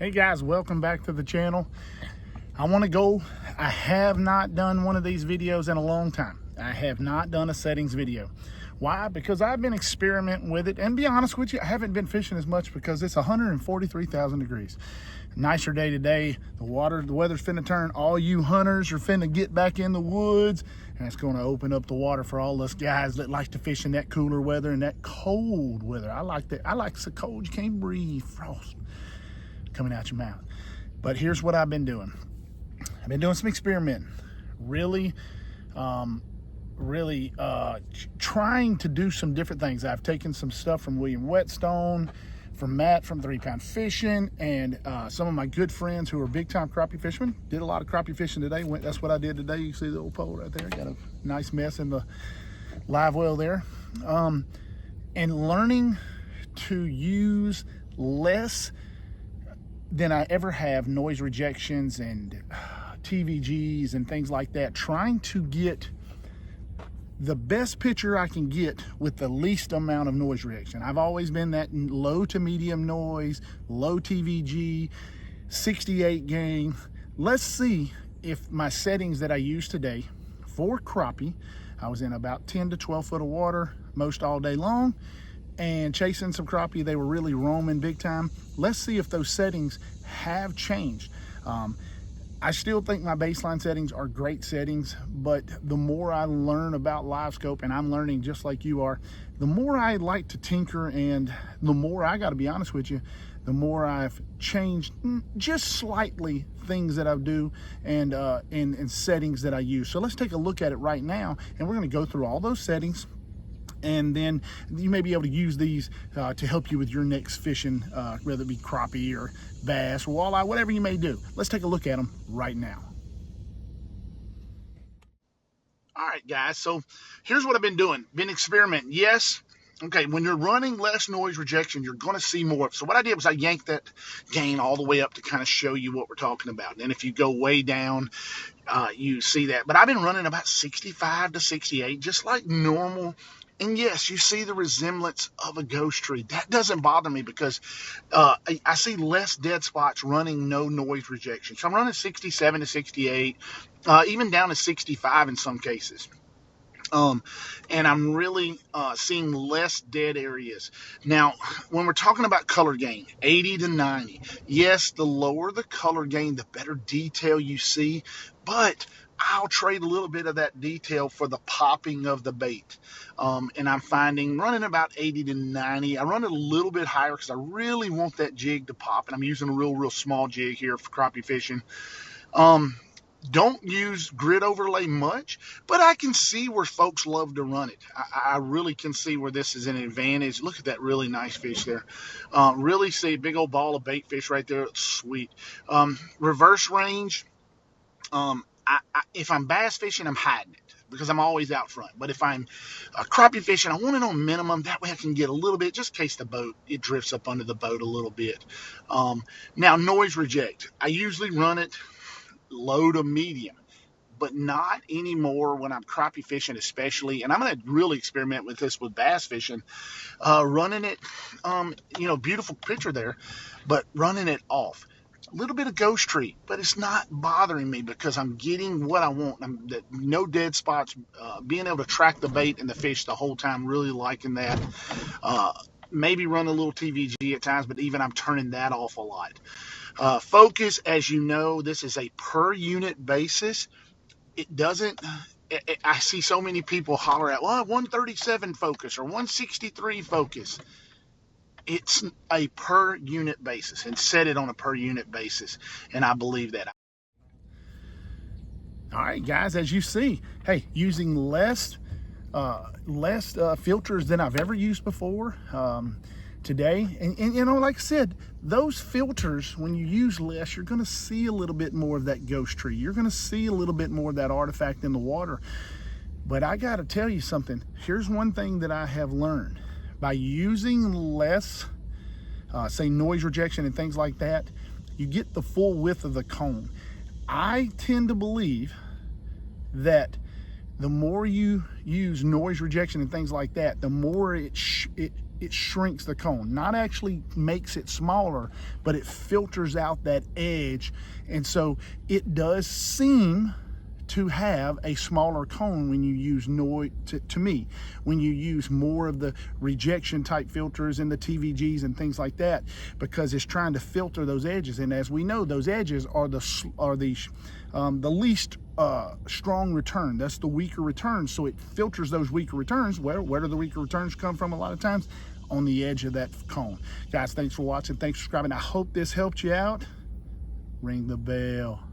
Hey guys, welcome back to the channel. I have not done one of these videos in a long time. I have not done a settings video. Why? Because I've been experimenting with it, and be honest with you, I haven't been fishing as much because it's 143,000 degrees. Nicer day today. The weather's finna turn. All you hunters are finna get back in the woods, and it's gonna open up the water for all us guys that like to fish in that cooler weather and that cold weather. I like that. I like so cold you can't breathe. Frost coming out your mouth. But here's what I've been doing. I've been doing some experimenting. Really trying to do some different things. I've taken some stuff from William Whetstone, from Matt from 3 Pound Fishing, and some of my good friends who are big time crappie fishermen. Did a lot of crappie fishing today. That's what I did today. You see the old pole right there? Got a nice mess in the live well there. And learning to use less than I ever have noise rejections and TVGs and things like that, trying to get the best picture I can get with the least amount of noise rejection. I've always been that low to medium noise, low TVG, 68 gain. Let's see if my settings that I use today for crappie, I was in about 10 to 12 foot of water most all day long, and chasing some crappie. They were really roaming big time. Let's see if those settings have changed. I still think my baseline settings are great settings, but the more I learn about Livescope, and I'm learning just like you are, the more I like to tinker, and the more, I gotta be honest with you, the more I've changed just slightly things that I do and settings that I use. So let's take a look at it right now, and we're gonna go through all those settings, and then you may be able to use these to help you with your next fishing, whether it be crappie or bass or walleye, whatever you may do. Let's take a look at them right now. All right, guys, so here's what I've been doing. Been experimenting. Yes, okay, when you're running less noise rejection, you're going to see more. So what I did was I yanked that gain all the way up to kind of show you what we're talking about. And if you go way down, you see that. But I've been running about 65 to 68, just like normal. And yes, you see the resemblance of a ghost tree. That doesn't bother me because I see less dead spots running no noise rejection. So I'm running 67 to 68, even down to 65 in some cases. And I'm really seeing less dead areas. Now, when we're talking about color gain, 80 to 90, yes, the lower the color gain, the better detail you see, but I'll trade a little bit of that detail for the popping of the bait. And I'm finding running about 80 to 90. I run it a little bit higher because I really want that jig to pop, and I'm using a real small jig here for crappie fishing. Don't use grid overlay much, but I can see where folks love to run it. I really can see where this is an advantage. Look at that really nice fish there. Really see a big old ball of bait fish right there. It's sweet. Reverse range. If I'm bass fishing, I'm hiding it because I'm always out front. But if I'm crappie fishing, I want it on minimum. That way I can get a little bit, just in case the boat, it drifts up under the boat a little bit. Now, noise reject. I usually run it low to medium, but not anymore when I'm crappie fishing especially. And I'm going to really experiment with this with bass fishing. Running it, beautiful picture there, but running it off. A little bit of ghost tree, but it's not bothering me because I'm getting what I want. No dead spots, being able to track the bait and the fish the whole time, really liking that. Maybe run a little TVG at times, but even I'm turning that off a lot. Focus, as you know, this is a per unit basis. It doesn't, I see so many people holler at, well, 137 focus or 163 focus. It's a per unit basis, and set it on a per unit basis, and I believe that. All right, guys, as you see, hey, using less filters than I've ever used before today, and like I said, those filters, when you use less, you're going to see a little bit more of that ghost tree. You're going to see a little bit more of that artifact in the water. But I got to tell you something. Here's one thing that I have learned. By using less, say noise rejection and things like that, you get the full width of the cone. I tend to believe that the more you use noise rejection and things like that, the more it shrinks the cone. Not actually makes it smaller, but it filters out that edge. And so it does seem to have a smaller cone when you use noise, to me, when you use more of the rejection type filters and the TVGs and things like that, because it's trying to filter those edges. And as we know, those edges are the least strong return. That's the weaker return. So it filters those weaker returns. Where do the weaker returns come from? A lot of times on the edge of that cone. Guys, thanks for watching. Thanks for subscribing. I hope this helped you out. Ring the bell.